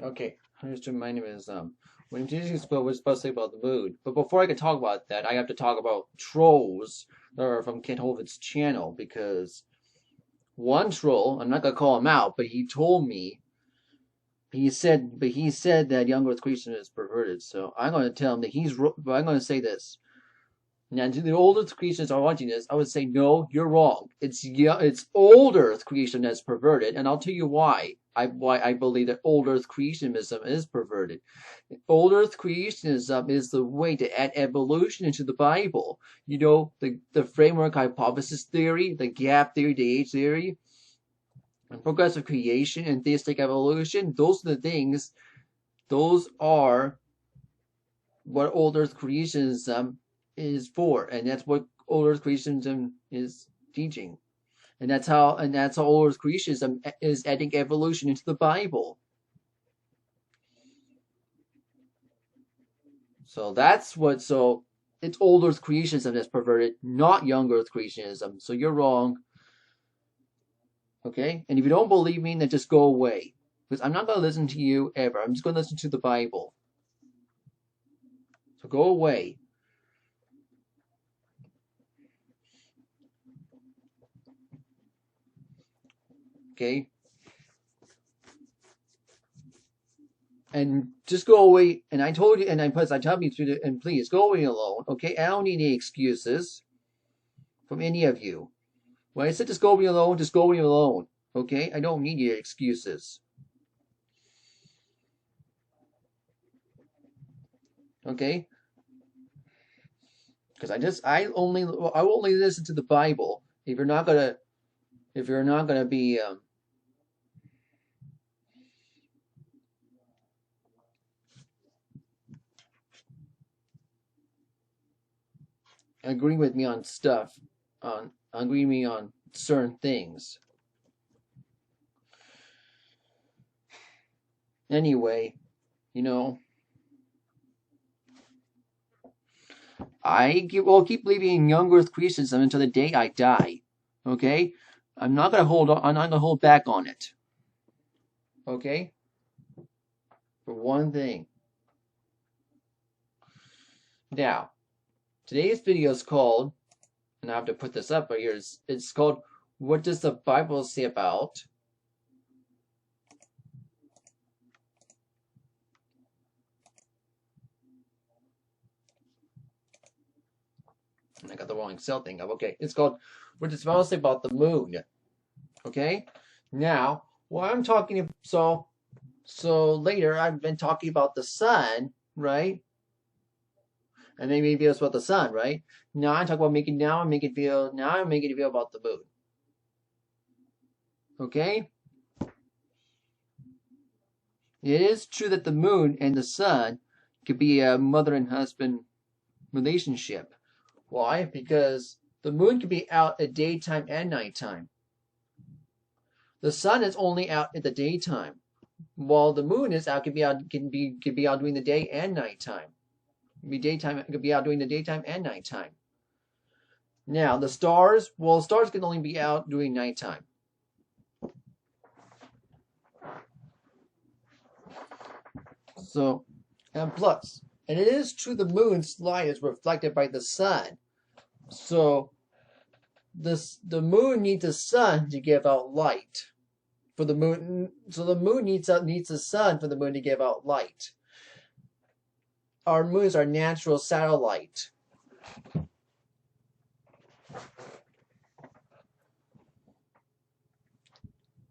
Okay, understood. My name is when teaching spoke was supposed to say about the mood, but before I can talk about that, I have to talk about trolls that are from Kent Hovitt's channel because one troll, I'm not gonna call him out, but he told me he said that young Earth creation is perverted. So I'm gonna tell him that but I'm gonna say this. Now, to the old Earth creationists are watching this, I would say no, you're wrong. It's old Earth creation that's perverted, and I'll tell you why I believe that old Earth creationism is perverted. Old Earth creationism is the way to add evolution into the Bible. You know, the framework hypothesis theory, the gap theory, the age theory, and progressive creation and theistic evolution. Those are the things. Those are what old Earth creationism is for, and that's what old Earth creationism is teaching. And that's how old Earth creationism is adding evolution into the Bible. So it's old Earth creationism that's perverted, not young Earth creationism. So you're wrong. Okay? And if you don't believe me, then just go away. Because I'm not going to listen to you ever. I'm just going to listen to the Bible. So go away. Okay? And just go away. And I told you, and I tell you to, and please go away alone. Okay? I don't need any excuses from any of you. When I said just go away alone, just go away alone. Okay? I don't need your excuses. Okay? Because I will only listen to the Bible if you're not gonna be agreeing with me on stuff, on agreeing with me on certain things. Anyway, you know, will keep believing in young Earth creationism until the day I die. Okay, I'm not gonna hold back on it. Okay, for one thing. Now, today's video is called, and I have to put this up right here. It's called "What Does the Bible Say About?" I got the wrong Excel thing up. Okay, it's called "What Does the Bible Say About the Moon?" Okay, now what I'm talking so later I've been talking about the sun, right? And then maybe it's about the sun, right? Now I'm talking about I'm making a video about the moon. Okay? It is true that the moon and the sun could be a mother and husband relationship. Why? Because the moon can be out at daytime and nighttime. The sun is only out at the daytime, while the moon is out can be out during the day and nighttime. It could be out during the daytime and nighttime. Now the stars can only be out during nighttime. So, and plus, and it is true the moon's light is reflected by the sun. So the moon needs the sun to give out light. For the moon, so the moon needs the sun for the moon to give out light. Our moon is our natural satellite.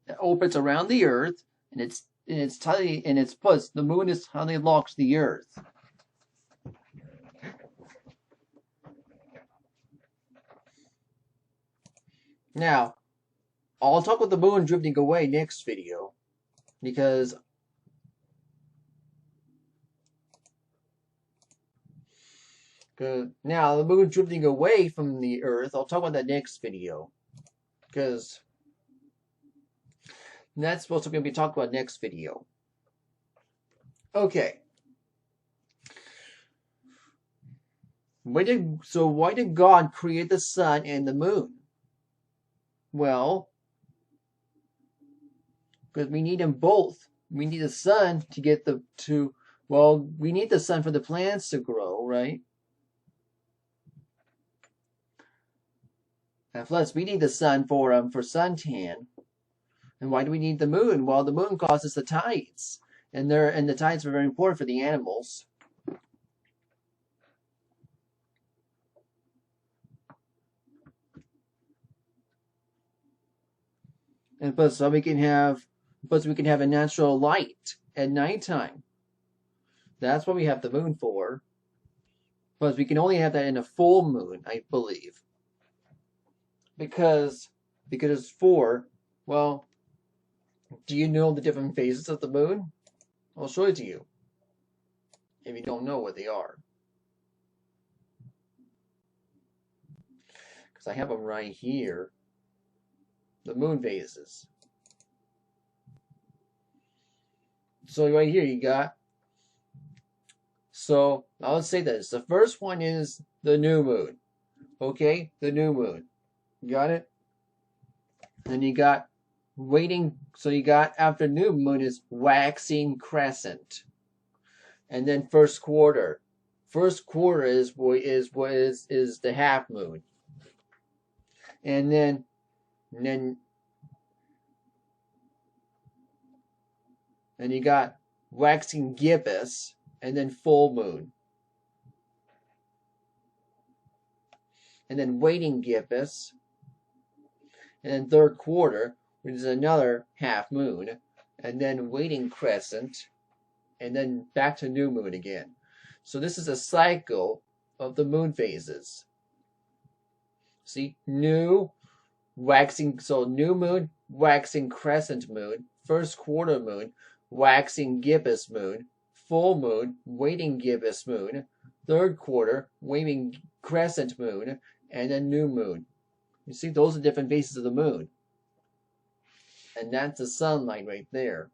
It orbits around the Earth, and plus the moon is how they locks the Earth. Now, I'll talk about the moon drifting away next video, because now the moon drifting away from the Earth, I'll talk about that next video, because that's what we're going to be talking about next video. Okay. Why did God create the sun and the moon? Well, because we need them both We need the sun to get well, we need the sun for the plants to grow, right? And plus, we need the sun for suntan. And why do we need the moon? Well, the moon causes the tides, and the tides are very important for the animals. And plus, we can have a natural light at nighttime. That's what we have the moon for. Plus, we can only have that in a full moon, I believe. Because well, do you know the different phases of the moon? I'll show it to you. If you don't know what they are. Because I have them right here. The moon phases. So right here you got. So now let's say this. The first one is the new moon. Okay? The new moon. Got it? Then you got waiting. So you got after new moon is waxing crescent. And then first quarter. First quarter is the half moon. And then you got waxing gibbous, and then full moon. And then waning gibbous, and then third quarter, which is another half moon, and then waning crescent, and then back to new moon again. So this is a cycle of the moon phases. See, new, waxing, so new moon, waxing crescent moon, first quarter moon, waxing gibbous moon, full moon, waning gibbous moon, third quarter, waning crescent moon, and then new moon. You see, those are different phases of the moon. And that's the sunlight right there.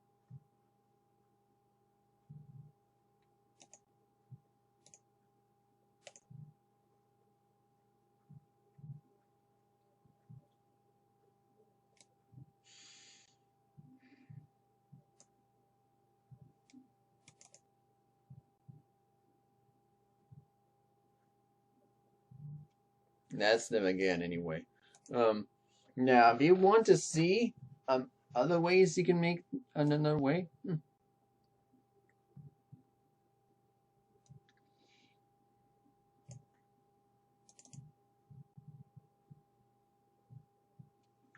That's them again, anyway. Now, if you want to see other ways you can make another way.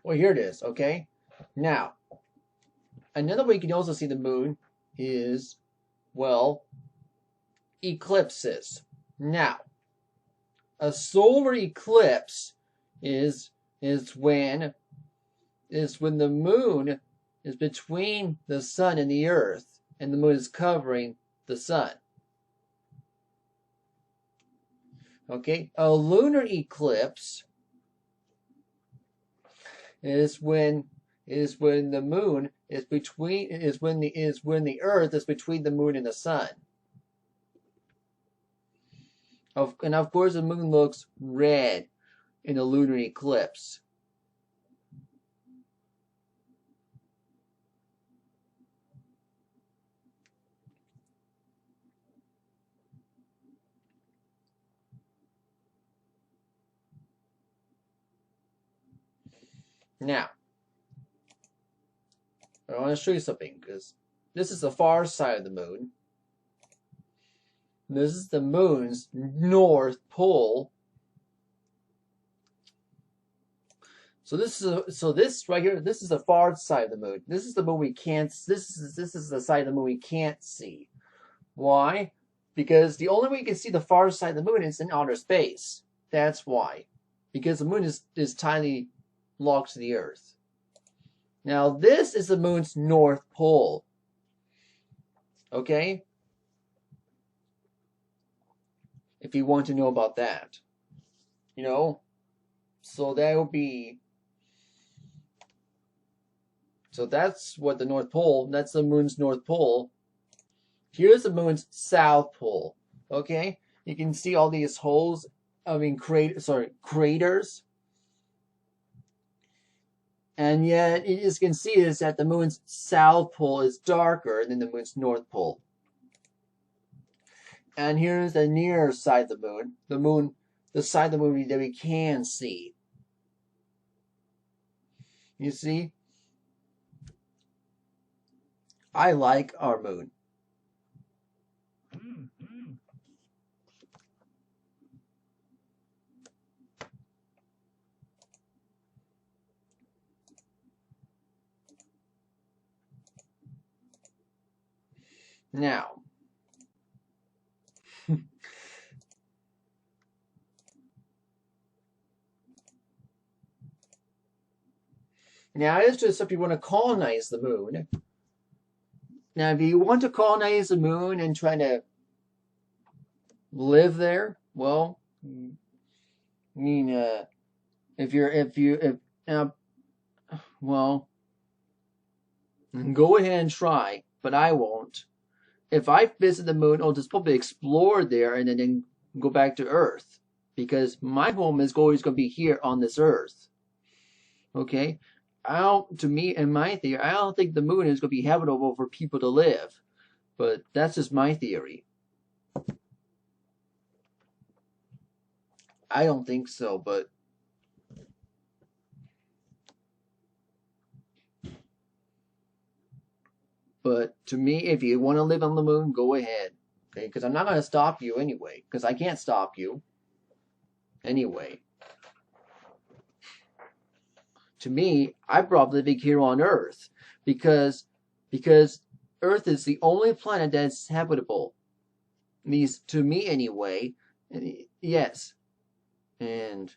Well, here it is, okay? Now, another way you can also see the moon is, well, eclipses. Now, a solar eclipse is when the moon is between the sun and the earth, and the moon is covering the sun. Okay, a lunar eclipse is when the moon is when the earth is between the moon and the sun. And of course the moon looks red in a lunar eclipse. Now, I want to show you something, because this is the far side of the moon. This is the moon's north pole. So this right here, this is the far side of the moon. This is the moon we can't. This is the side of the moon we can't see. Why? Because the only way you can see the far side of the moon is in outer space. That's why. Because the moon is tightly locked to the Earth. Now this is the moon's north pole. Okay? If you want to know about that. You know? So that will be... So that's what the North Pole, that's the moon's North Pole. Here's the moon's South Pole. Okay? You can see all these holes, craters. And yet, you just can see is that the moon's south pole is darker than the moon's north pole. And here's the near side of the moon. The side of the moon that we can see. You see? I like our moon. Now, it's just if you want to colonize the moon. Now, if you want to colonize the moon and try to live there, well, I mean, well, go ahead and try, but I won't. If I visit the moon, I'll just probably explore there and then go back to Earth, because my home is always going to be here on this Earth. Okay, to me and my theory, I don't think the moon is going to be habitable for people to live, but that's just my theory. I don't think so, but to me, if you want to live on the moon, go ahead. Okay, because I'm not going to stop you anyway, because I can't stop you anyway. To me, I'd probably be here on Earth because Earth is the only planet that's habitable. At least to me anyway. Yes. And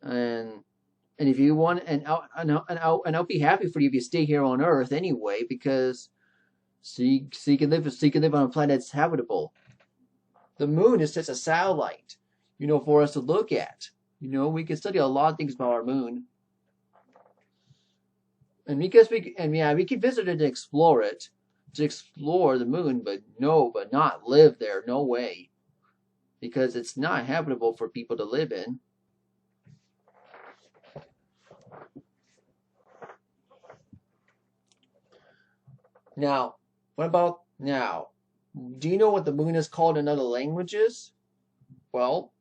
if you want, and I'll be happy for you if you stay here on Earth anyway, because so you can live on a planet that's habitable. The moon is just a satellite, for us to look at. We can study a lot of things about our moon. And because we can visit it and explore it, to explore the moon, but not live there, no way. Because it's not habitable for people to live in. Now, what about now? Do you know what the moon is called in other languages? Well,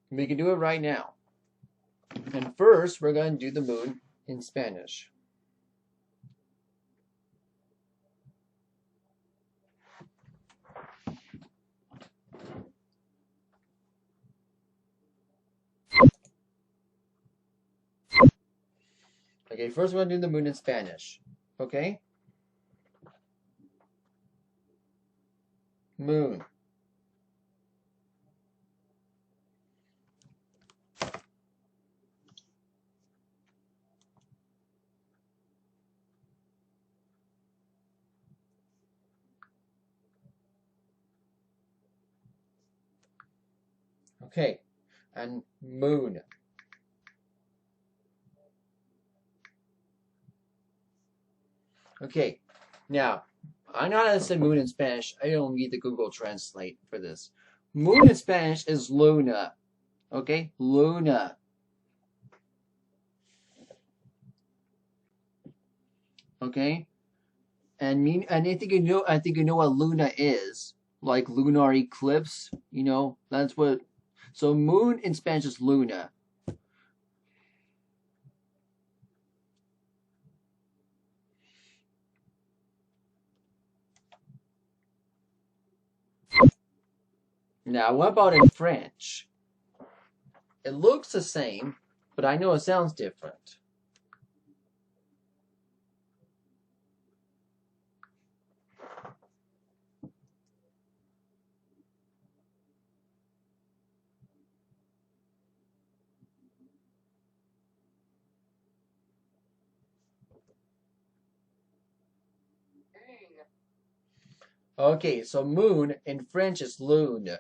we can do it right now. And first, we're going to do the moon in Spanish. Okay, first we're going to do the moon in Spanish. Okay? Moon. Okay, and moon. Okay, now, I know how to say moon in Spanish. I don't need the Google Translate for this. Moon in Spanish is luna. Okay, luna. Okay, and I think you know what luna is, like lunar eclipse. That's what. So moon in Spanish is luna. Now, what about in French? It looks the same, but I know it sounds different. Okay, so moon in French is lune.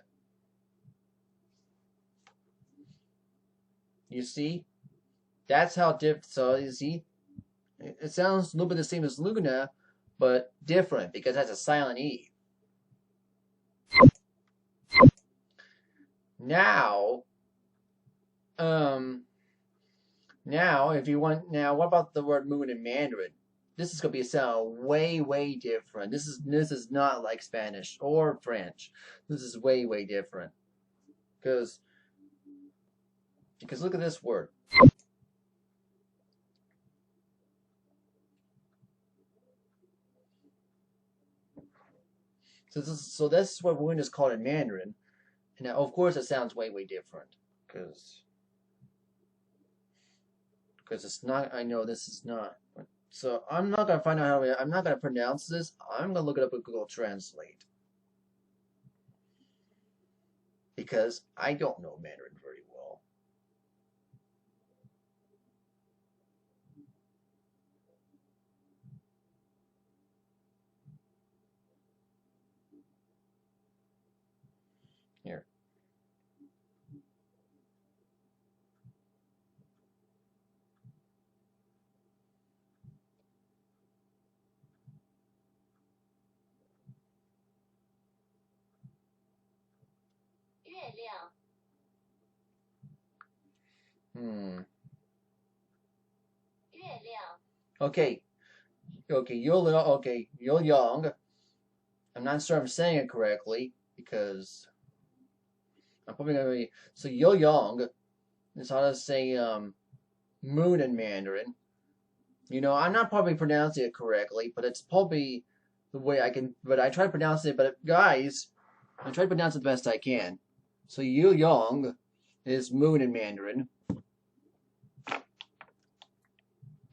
You see? That's how different. So you see, it sounds a little bit the same as Luna, but different because that's a silent E. Now, um, now if you want, now what about the word moon in Mandarin? This is gonna be a sound way different. This is not like Spanish or French. This is way different because look at this word. So this is what moon is called in Mandarin. And now, of course, it sounds way different because it's not. I know this is not. So I'm not gonna find out how. I'm not gonna pronounce this. I'm gonna look it up with Google Translate because I don't know Mandarin very well. Here. Hmm. Okay. Okay. You're young. I'm not sure I'm saying it correctly because I'm probably gonna be. So you're young is how to say moon in Mandarin. I'm not probably pronouncing it correctly, but it's probably the way I can. But I try to pronounce it. But guys, I try to pronounce it the best I can. So Yu Yong is moon in Mandarin.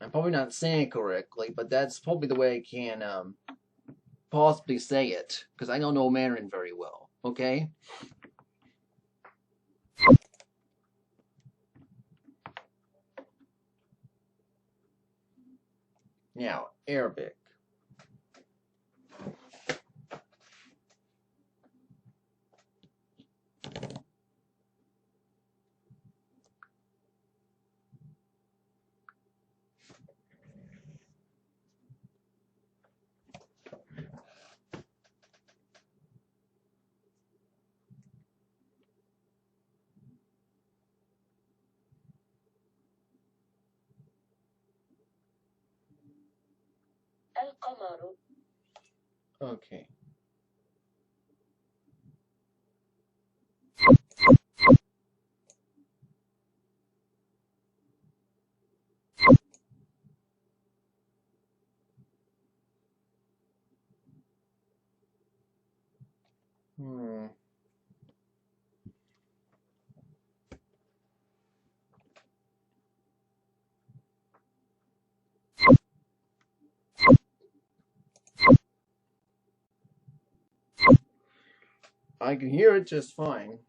I'm probably not saying it correctly, but that's probably the way I can possibly say it because I don't know Mandarin very well. Okay. Now Arabic. Okay. Hmm. I can hear it just fine.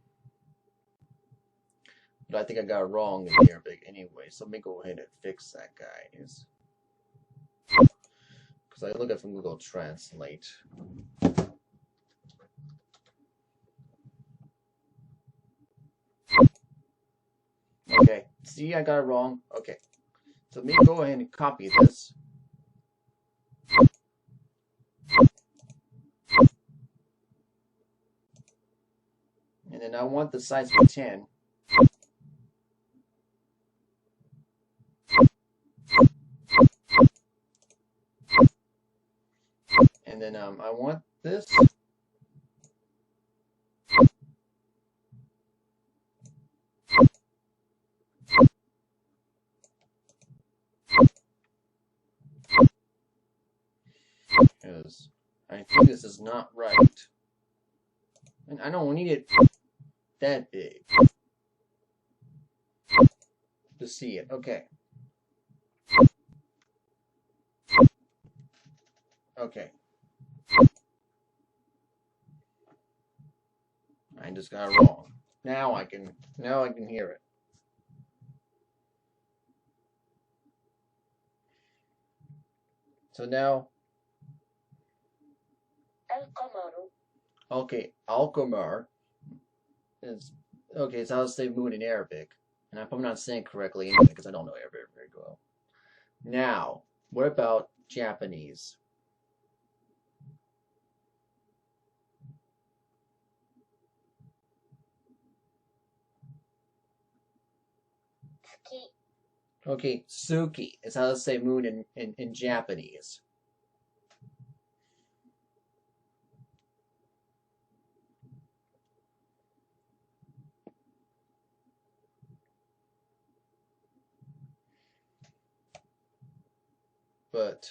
But I think I got it wrong in Arabic anyway, so let me go ahead and fix that, guys. Because I look at it from Google Translate. Okay, see, I got it wrong. Okay, so let me go ahead and copy this. And then I want the size for 10. And then I want this. Because I think this is not right. And I don't need it that big to see it. Okay. Okay. I just got it wrong. Now I can hear it. So now Okay, Al-Qamar is okay. So I'll say moon in Arabic, and I'm probably not saying it correctly anyway because I don't know Arabic very well. Now, what about Japanese? Okay, Suki is how to say moon in Japanese. But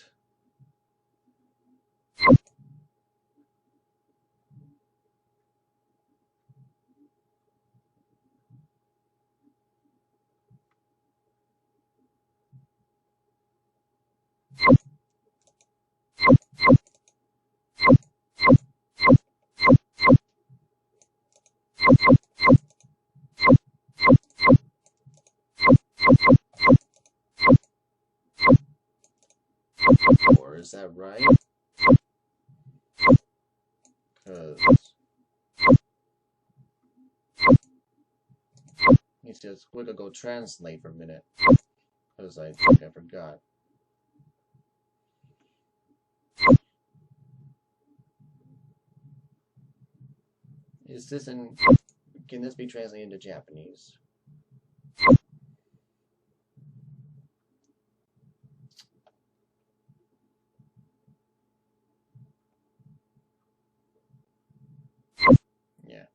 or is that right? Because he says we're gonna go translate for a minute. Because I think I forgot. Is this in? Can this be translated into Japanese? Yeah.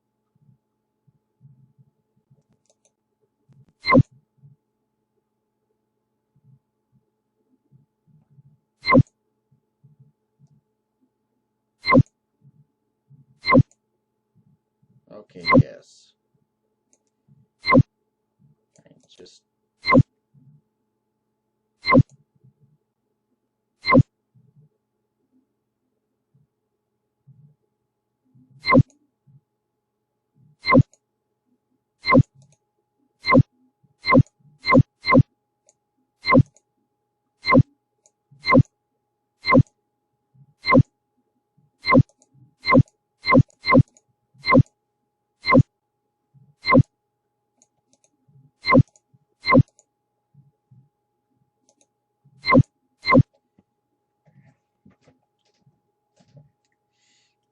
Okay. Yes. Just.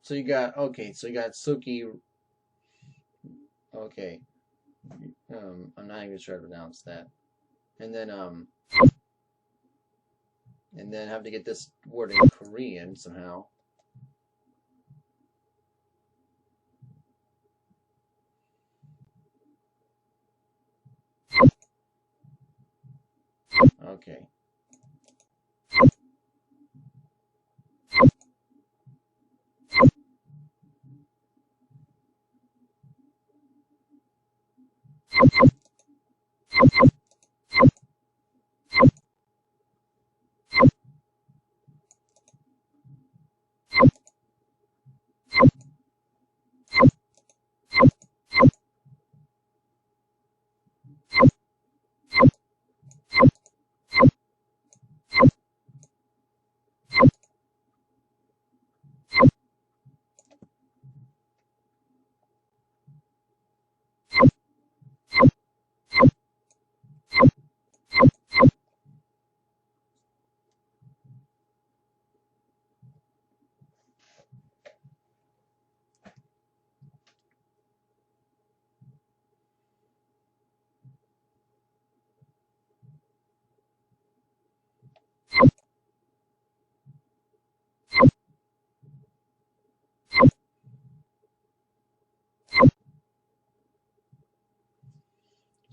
So you got okay. So you got Suki. Okay. I'm not even sure to pronounce that. And then have to get this word in Korean somehow. Okay.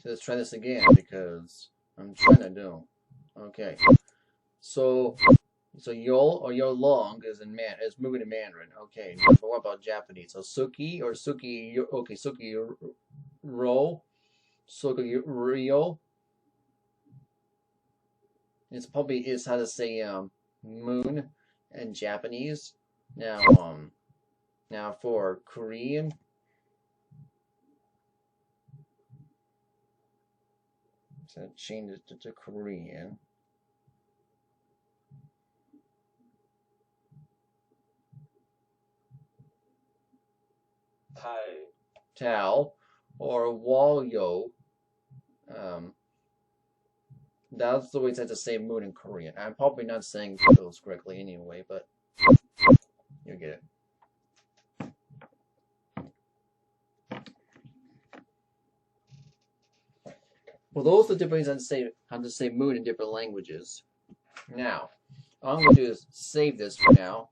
So let's try this again because I'm trying to do. Okay. So Yol or Yolong is moving to Mandarin. Okay. But what about Japanese? So Suki or Suki. Okay. Suki Ro. Suki Ryo. It's probably is how to say moon in Japanese. Now for Korean. So change it to Korean. Tao, or Walyo. That's the way it's to say moon in Korean. I'm probably not saying those correctly anyway, but you get it. Well, those are different ways how to say moon in different languages. Now, all I'm going to do is save this for now.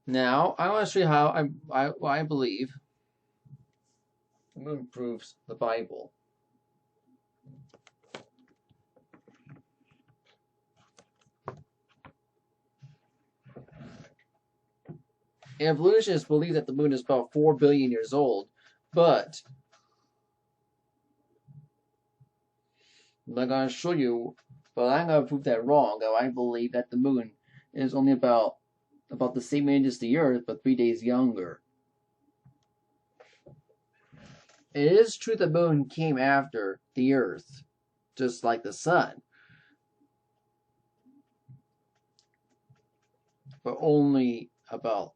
Now, I want to show you how I believe the moon proves the Bible. Evolutionists believe that the moon is about 4 billion years old, but I'm not going to show you, but I'm going to prove that wrong. I believe that the moon is only about the same age as the Earth, but 3 days younger. It is true the moon came after the Earth, just like the sun, but only about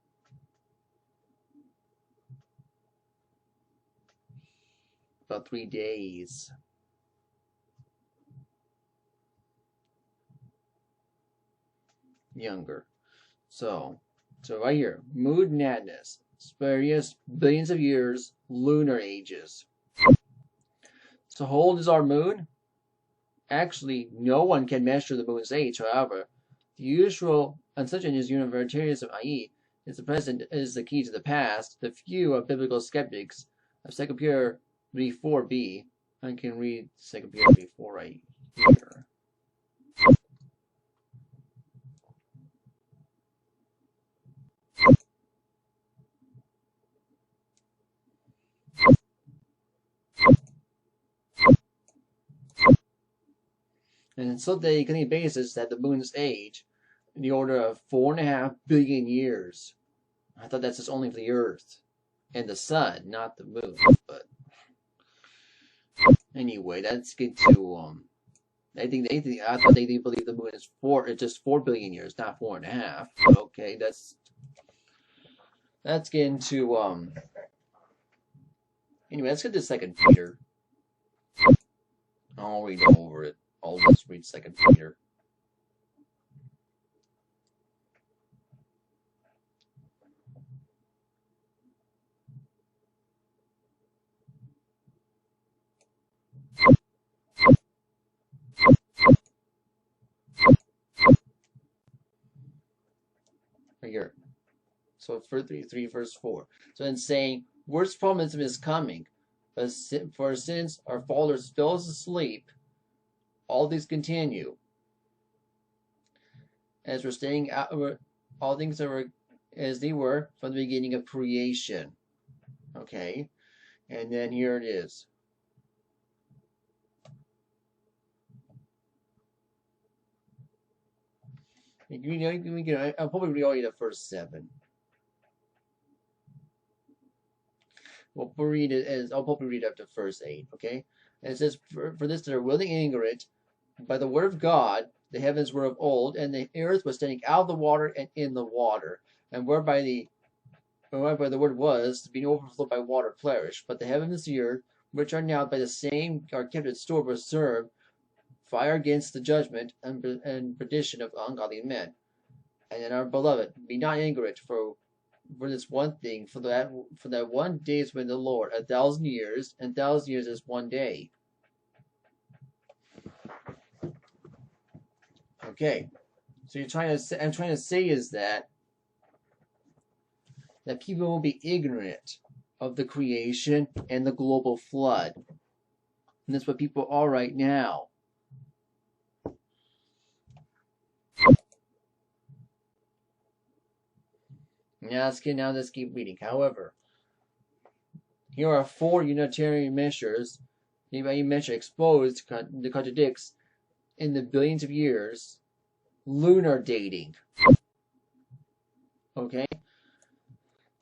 about 3 days. Younger. So right here, moon madness, various billions of years, lunar ages. So how old is our moon? Actually, no one can measure the moon's age. However, the usual assumption is universalism, i.e., is the present is the key to the past. The few of biblical skeptics of 2 Peter 3:4b. I can read 2 Peter 3:4 right here. And so they can basis that the moon's age in the order of 4.5 billion years. I thought that's just only for the Earth and the sun, not the moon. But anyway, that's good to I thought they believe the moon is just 4 billion years, not 4.5. Okay, that's getting to anyway, let's get to 2 Peter. I'll read over it. I'll just read 2 Peter. Right here. So for 3 verse 4. So in saying, worst promism is coming, but for since our fathers fell asleep, all these continue. As we're staying out, all things are as they were from the beginning of creation. Okay, and then here it is. I'll probably read only the first 7. We'll read it as I'll probably read up to verse 8. Okay, and it says, "For this that are willing and ignorant, by the word of God, the heavens were of old, and the earth was standing out of the water and in the water, and whereby the word was, being overflowed by water, perished. But the heavens and the earth, which are now by the same are kept in store, reserved fire against the judgment and perdition of ungodly men. And then our beloved, be not ignorant for this one thing, for that one day is with the Lord 1,000 years, and 1,000 years is one day." Okay, so I'm trying to say is that people will be ignorant of the creation and the global flood, and that's what people are right now. Now let's keep reading. However, here are 4 Unitarian measures exposed to contradicts in the billions of years lunar dating. Okay,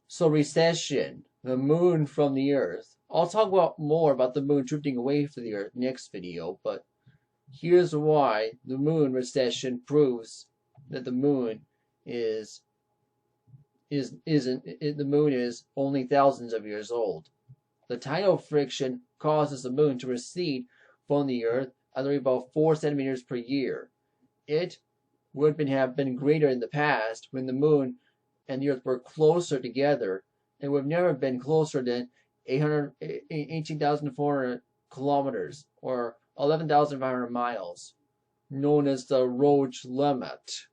so recession, the moon from the earth. I'll talk more about the moon drifting away from the earth next video, but here's why the moon recession proves that the moon is the moon is only thousands of years old. The tidal friction causes the moon to recede from the Earth at about 4 centimeters per year. It would have been greater in the past when the moon and the Earth were closer together. It would have never been closer than 18,400 kilometers or 11,500 miles, known as the Roche limit.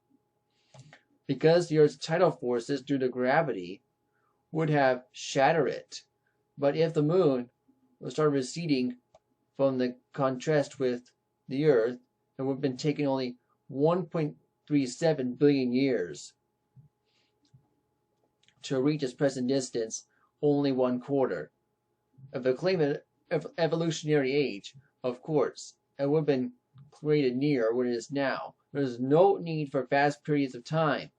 Because the Earth's tidal forces due to gravity would have shattered it. But if the moon would start receding from the contrast with the Earth, it would have been taking only 1.37 billion years to reach its present distance, only 1/4. If a claim of evolutionary age, of course, it would have been created near what it is now. There is no need for vast periods of time.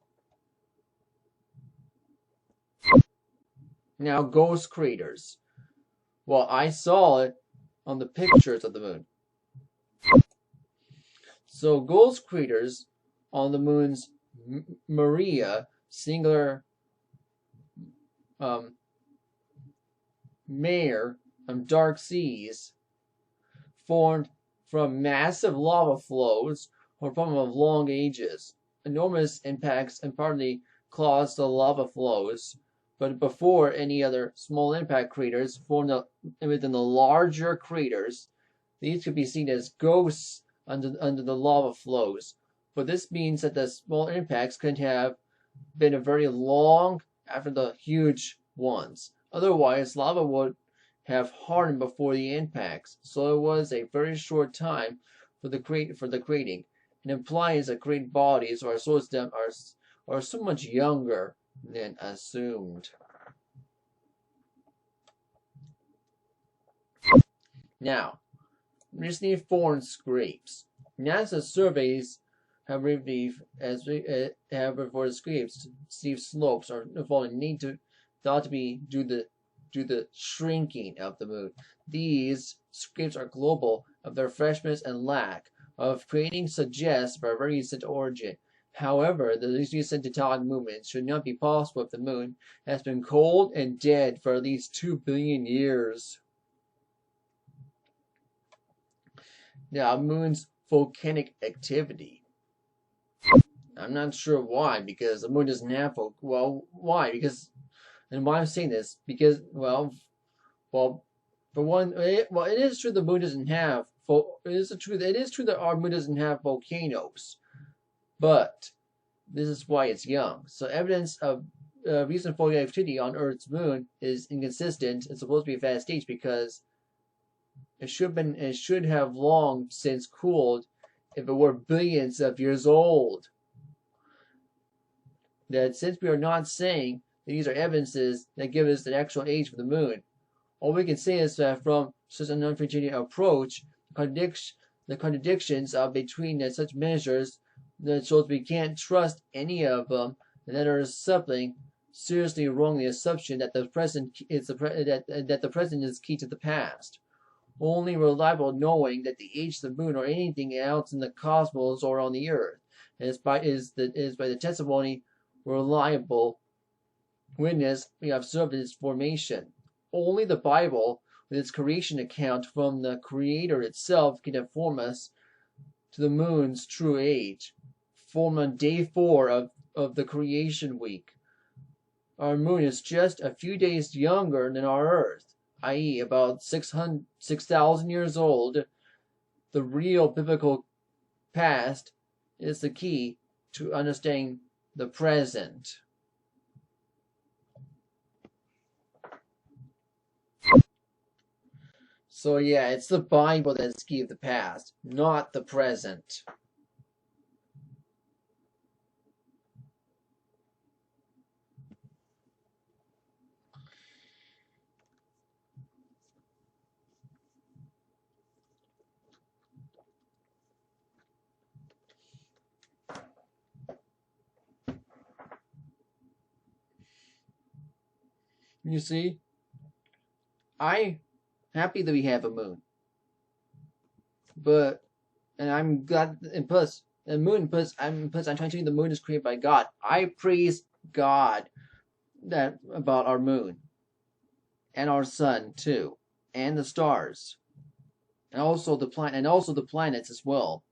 Now, ghost craters. Well, I saw it on the pictures of the moon. So, ghost craters on the moon's Maria, singular mare, dark seas, formed from massive lava flows or from of long ages. Enormous impacts and partly caused the lava flows, but before any other small impact craters formed within the larger craters, these could be seen as ghosts under the lava flows. But this means that the small impacts could have been a very long after the huge ones. Otherwise, lava would have hardened before the impacts, so it was a very short time for the crating. It implies that great bodies are so much younger than assumed. Now, recently formed scrapes. NASA surveys have reported scrapes, steep slopes are falling thought to be due to the shrinking of the moon. These scrapes are global of their freshness and lack of creating suggests for a very recent origin. However, the recent tectonic movements should not be possible if the moon has been cold and dead for at least 2 billion years. Now, moon's volcanic activity. I'm not sure why, because the moon doesn't have why? Because, and why I'm saying this, because for one, it is true the moon doesn't have. It is true that our moon doesn't have volcanoes, but this is why it's young. So evidence of recent volcanic activity on Earth's moon is inconsistent. It's supposed to be a fast stage because it should have long since cooled if it were billions of years old. That since we are not saying that these are evidences that give us the actual age of the moon, all we can say is that from such an unfortunate approach, the contradictions between such measures that shows we can't trust any of them, and that there is something seriously wrong in the assumption that the present is key to the past. Only reliable knowing that the age of the moon or anything else in the cosmos or on the earth is by the testimony reliable witness we observed its formation. Only the Bible, with its creation account from the Creator itself, can inform us to the moon's true age, formed on day 4 of the creation week. Our moon is just a few days younger than our Earth, i.e., about 6,000 years old. The real biblical past is the key to understanding the present. So yeah, it's the Bible that's key of the past, not the present. You see, I'm happy that we have a moon, and I'm glad, and plus, The moon, plus I'm trying to say the moon is created by God. I praise God that about our moon and our sun too, and the stars, and also the planets as well.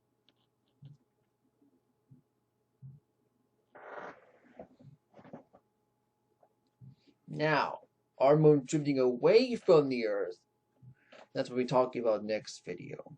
Now, our moon drifting away from the Earth. That's what we're talking about next video.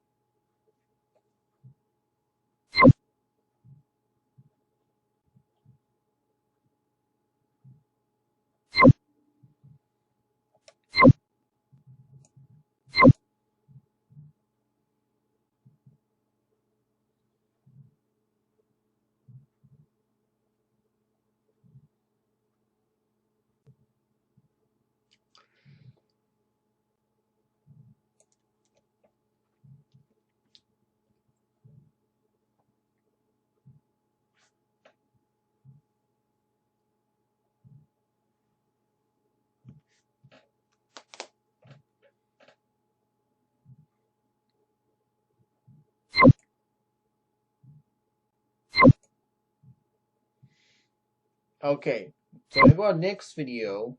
Okay, so our next video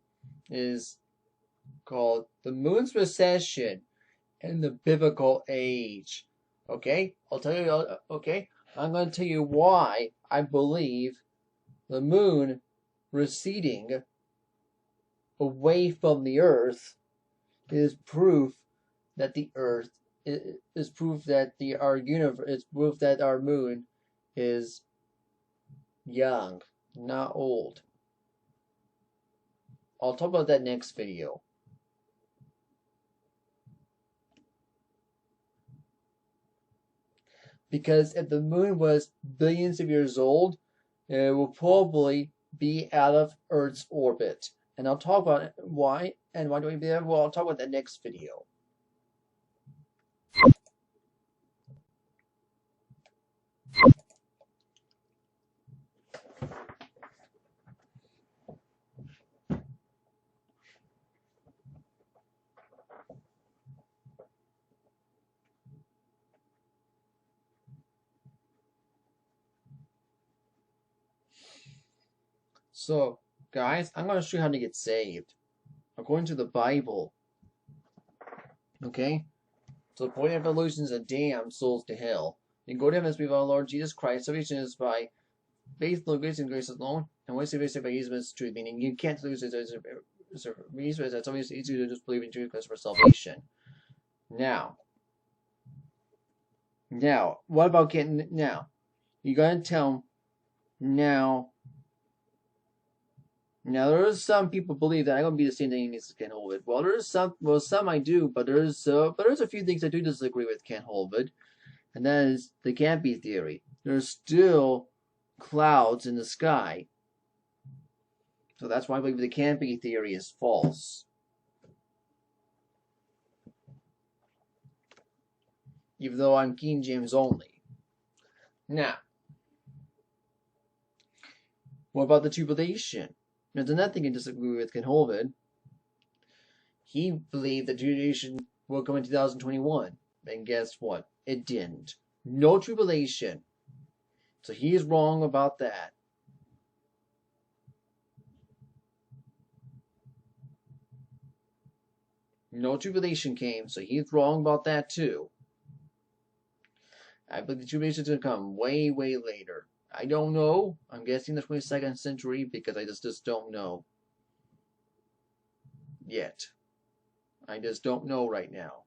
is called The Moon's Recession in the Biblical Age. Okay, I'll tell you, okay, I'm going to tell you why I believe the moon receding away from the Earth is proof that the Earth is proof that our universe is proof that our moon is young, not old. I'll talk about that next video. Because if the moon was billions of years old, it will probably be out of Earth's orbit. And I'll talk about why and why do we be there. Well, I'll talk about that next video. So, guys, I'm going to show you how to get saved according to the Bible. Okay? So, the point of evolution is to damn souls to hell. You go to heaven with our Lord Jesus Christ. Salvation is by faith, grace, and grace alone. And once you receive by Jesus' truth, meaning you can't lose it as a reason. It's always easy to just believe in truth because for salvation. Now, what about getting now? You gotta tell now. Now there's some people believe that I'm gonna be the same thing as Ken Holvid. Well, some I do, but there's a few things I do disagree with Ken Holvid, and that is the canopy theory. There's still clouds in the sky, so that's why I believe the canopy theory is false. Even though I'm King James only. Now, what about the tribulation? There's another thing I disagree with Ken Holvid. He believed that tribulation will come in 2021. And guess what? It didn't. No tribulation. So he is wrong about that. No tribulation came, so he's wrong about that too. I believe the tribulation is going to come way, way later. I don't know. I'm guessing the 22nd century because I just don't know. Yet. I just don't know right now.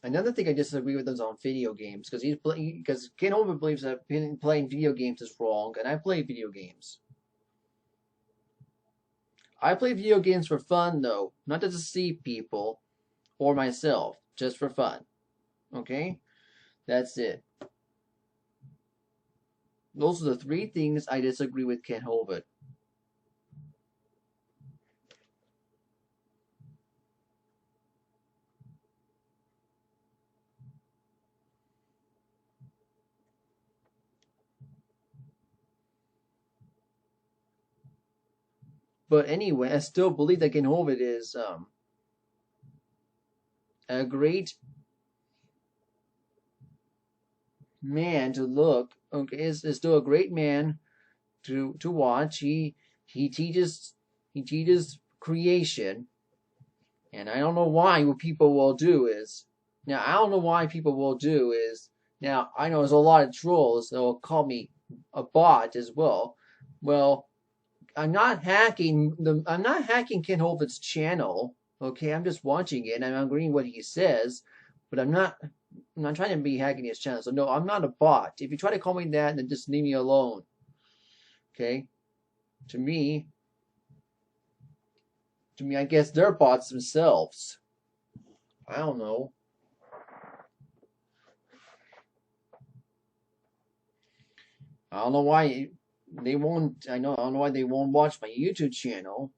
Another thing I disagree with is on video games because Ken Holvid believes that playing video games is wrong, and I play video games. I play video games for fun though, not to deceive people or myself, just for fun. Okay? That's it. Those are the three things I disagree with Ken Holvid. But anyway, I still believe that Ken Hovind is a great man to look. Okay, is still a great man to watch. He teaches creation, and I don't know why what people will do is now I don't know why people will do is now I know there's a lot of trolls that will call me a bot as well. Well, I'm not hacking Ken Hovind's channel. Okay, I'm just watching it and I'm agreeing what he says, but I'm not trying to be hacking his channel. So no, I'm not a bot. If you try to call me that, then just leave me alone. Okay? To me, I guess they're bots themselves. I don't know. I don't know why they won't. I don't know why they won't watch my YouTube channel.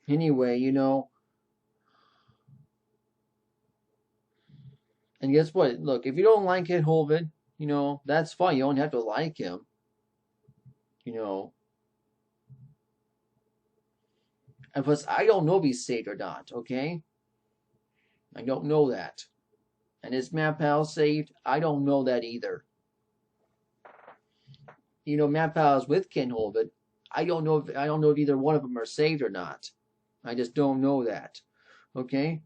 Anyway, you know. And guess what? Look, if you don't like Ken Hovind, you know, that's fine. You don't have to like him. You know. And plus, I don't know if he's saved or not, okay? I don't know that. And is Matt Powell saved? I don't know that either. You know, Matt Powell's with Ken Hovind. I don't know if either one of them are saved or not. I just don't know that. Okay?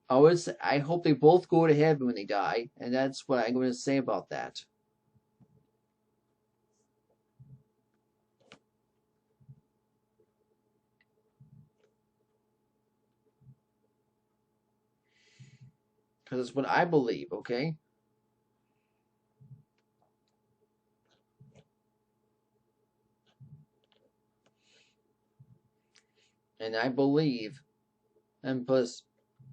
I hope they both go to heaven when they die, and that's what I'm going to say about that. Because it's what I believe, okay? And I believe, and plus,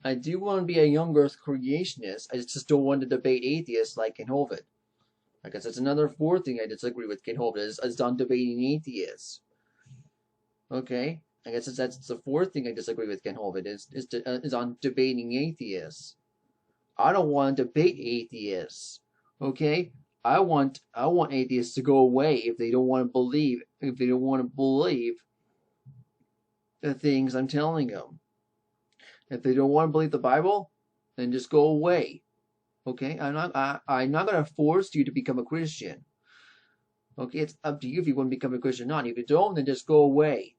I do want to be a young earth creationist. I just don't want to debate atheists like Ken Hovind. I guess that's another fourth thing I disagree with Ken Hovind is on debating atheists. Okay? I guess that's the fourth thing I disagree with Ken Hovind is on debating atheists. I don't want to debate atheists. Okay? I want atheists to go away if they don't want to believe the things I'm telling them. If they don't want to believe the Bible, then just go away. Okay? I'm not gonna force you to become a Christian. Okay, it's up to you if you want to become a Christian or not. If you don't, then just go away.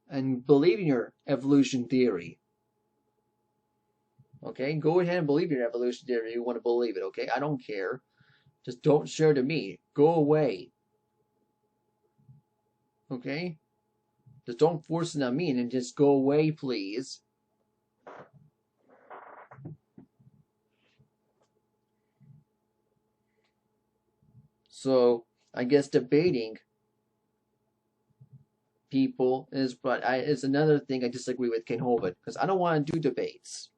And believe in your evolution theory. Okay? Go ahead and believe your evolution theory if you want to believe it, okay? I don't care. Just don't share to me. Go away. Okay? Just don't force it on me and just go away, please. So, I guess debating people is another thing I disagree with Ken Hovind, because I don't want to do debates.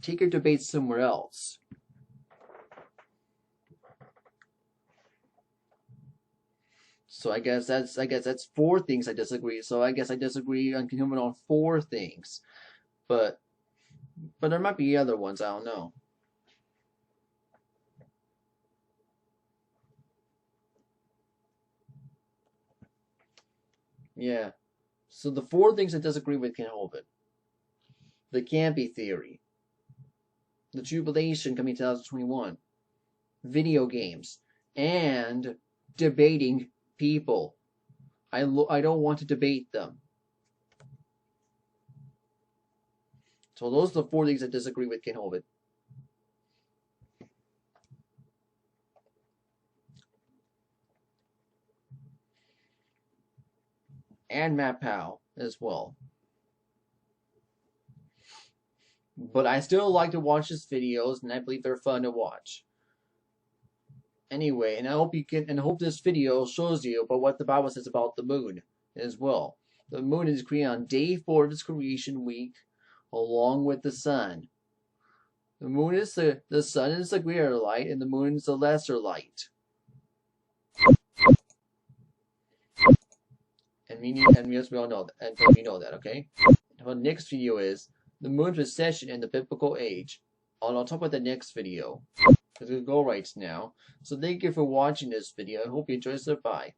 Take your debates somewhere else. So I guess that's four things I disagree. So I guess I disagree on Ken Hovind on four things. But there might be other ones, I don't know. Yeah. So the four things I disagree with Ken Hovind. The Campy theory. The tribulation coming 2021. Video games. And debating people. I don't want to debate them. So those are the four things I disagree with Ken Hovind. And Matt Powell as well. But I still like to watch his videos, and I believe they're fun to watch. Anyway, and I hope this video shows you about what the Bible says about the moon as well. The moon is created on day 4 of its creation week, along with the sun. The moon is the sun is the greater light, and the moon is the lesser light. And yes, we all know that, and we know that, okay? The next video is the moon's precession in the biblical age. I'll talk about the next video, because we'll go right now. So thank you for watching this video. I hope you enjoyed it. Bye.